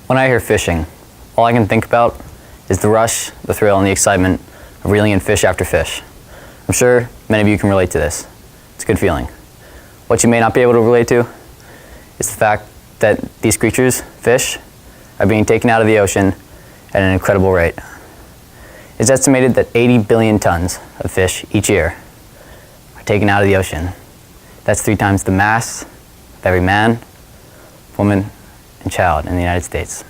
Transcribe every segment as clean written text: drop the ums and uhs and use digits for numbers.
When I hear fishing, all I can think about is the rush, the thrill, and the excitement of reeling in fish after fish. I'm sure many of you can relate to this. It's a good feeling. What you may not be able to relate to is the fact that these creatures, fish, are being taken out of the ocean at an incredible rate. It's estimated that 80 billion tons of fish each year are taken out of the ocean. That's 3 times the mass of every man, woman, and child in the United States.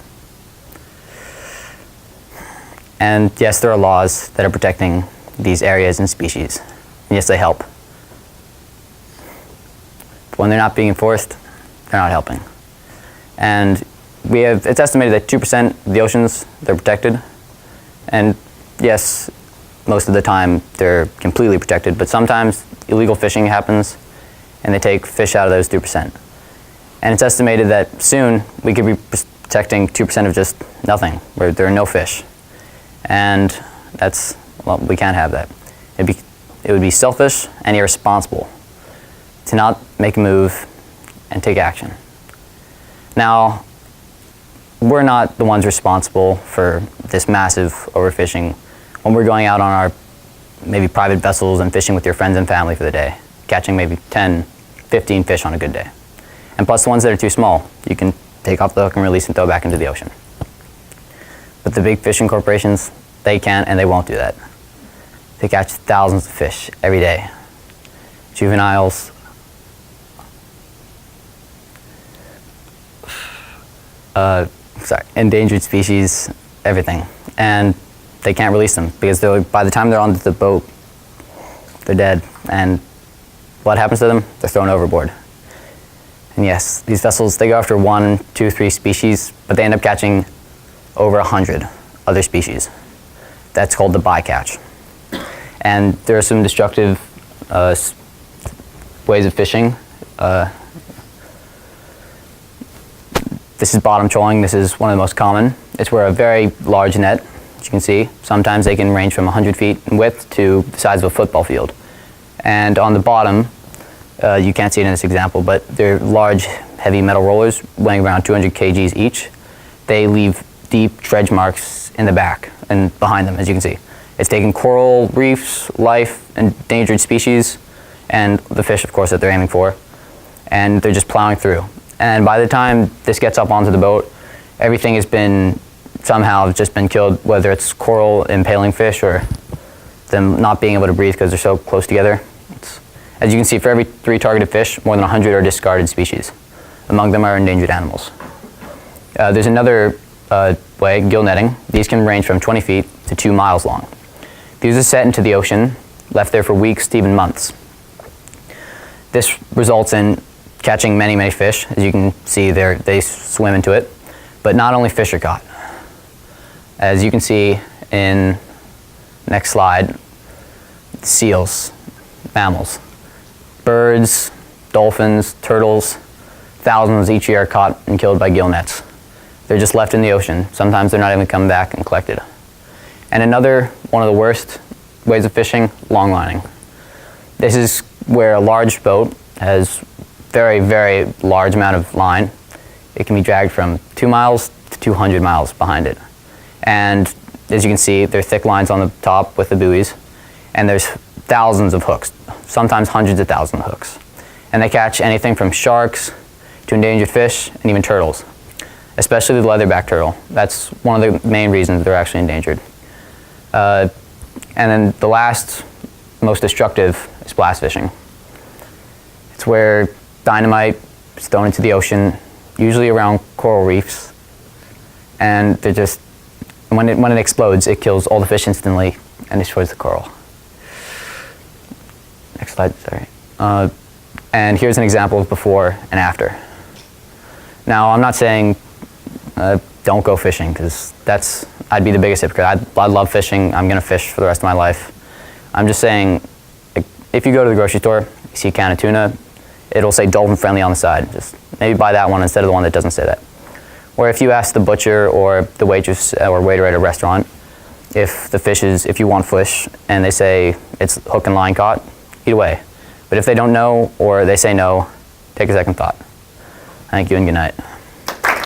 And yes, there are laws that are protecting these areas and species. And yes, they help. But when they're not being enforced, they're not helping. And it's estimated that 2% of the oceans, they're protected. And yes, most of the time they're completely protected, but sometimes illegal fishing happens and they take fish out of those 2%. And it's estimated that soon we could be protecting 2% of just nothing, where there are no fish. And well, we can't have that. It would be selfish and irresponsible to not make a move and take action. Now, we're not the ones responsible for this massive overfishing when we're going out on our maybe private vessels and fishing with your friends and family for the day, catching maybe 10, 15 fish on a good day. And plus the ones that are too small, you can take off the hook and release and throw back into the ocean. But the big fishing corporations, they can't and they won't do that. They catch thousands of fish every day. Juveniles, endangered species, everything. And they can't release them because by the time they're on the boat, they're dead. And what happens to them? They're thrown overboard. And yes, these vessels, they go after 1, 2, 3 species, but they end up catching over 100 other species. That's called the bycatch. And there are some destructive ways of fishing. This is bottom trolling. This is one of the most common. It's where a very large net, as you can see, sometimes they can range from 100 feet in width to the size of a football field. And on the bottom, you can't see it in this example, but they're large, heavy metal rollers weighing around 200 kgs each. They leave deep dredge marks in the back and behind them, as you can see. It's taking coral reefs, life, endangered species, and the fish, of course, that they're aiming for, and they're just plowing through. And by the time this gets up onto the boat, everything has been somehow just been killed, whether it's coral impaling fish or them not being able to breathe because they're so close together. As you can see, for every 3 targeted fish, more than 100 are discarded species. Among them are endangered animals. There's another way, gill netting. These can range from 20 feet to 2 miles long. These are set into the ocean, left there for weeks to even months. This results in catching many, many fish. As you can see, they swim into it. But not only fish are caught. As you can see in next slide, seals, mammals, birds, dolphins, turtles, thousands each year are caught and killed by gill nets. They're just left in the ocean. Sometimes they're not even coming back and collected. And another one of the worst ways of fishing, long lining. This is where a large boat has very, very large amount of line. It can be dragged from 2 miles to 200 miles behind it. And as you can see, there are thick lines on the top with the buoys, and there's thousands of hooks, sometimes hundreds of thousands of hooks. And they catch anything from sharks to endangered fish and even turtles, especially the leatherback turtle. That's one of the main reasons they're actually endangered. And then the last, most destructive, is blast fishing. It's where dynamite is thrown into the ocean, usually around coral reefs, and they're just, when it explodes, it kills all the fish instantly and destroys the coral. Next slide, sorry. And here's an example of before and after. Now, I'm not saying don't go fishing, because I'd be the biggest hypocrite. I love fishing. I'm going to fish for the rest of my life. I'm just saying, if you go to the grocery store, you see a can of tuna, it'll say dolphin friendly on the side. Just maybe buy that one instead of the one that doesn't say that. Or if you ask the butcher or the waitress or waiter at a restaurant if you want fish and they say it's hook and line caught, eat away. But if they don't know or they say no, take a second thought. Thank you and good night.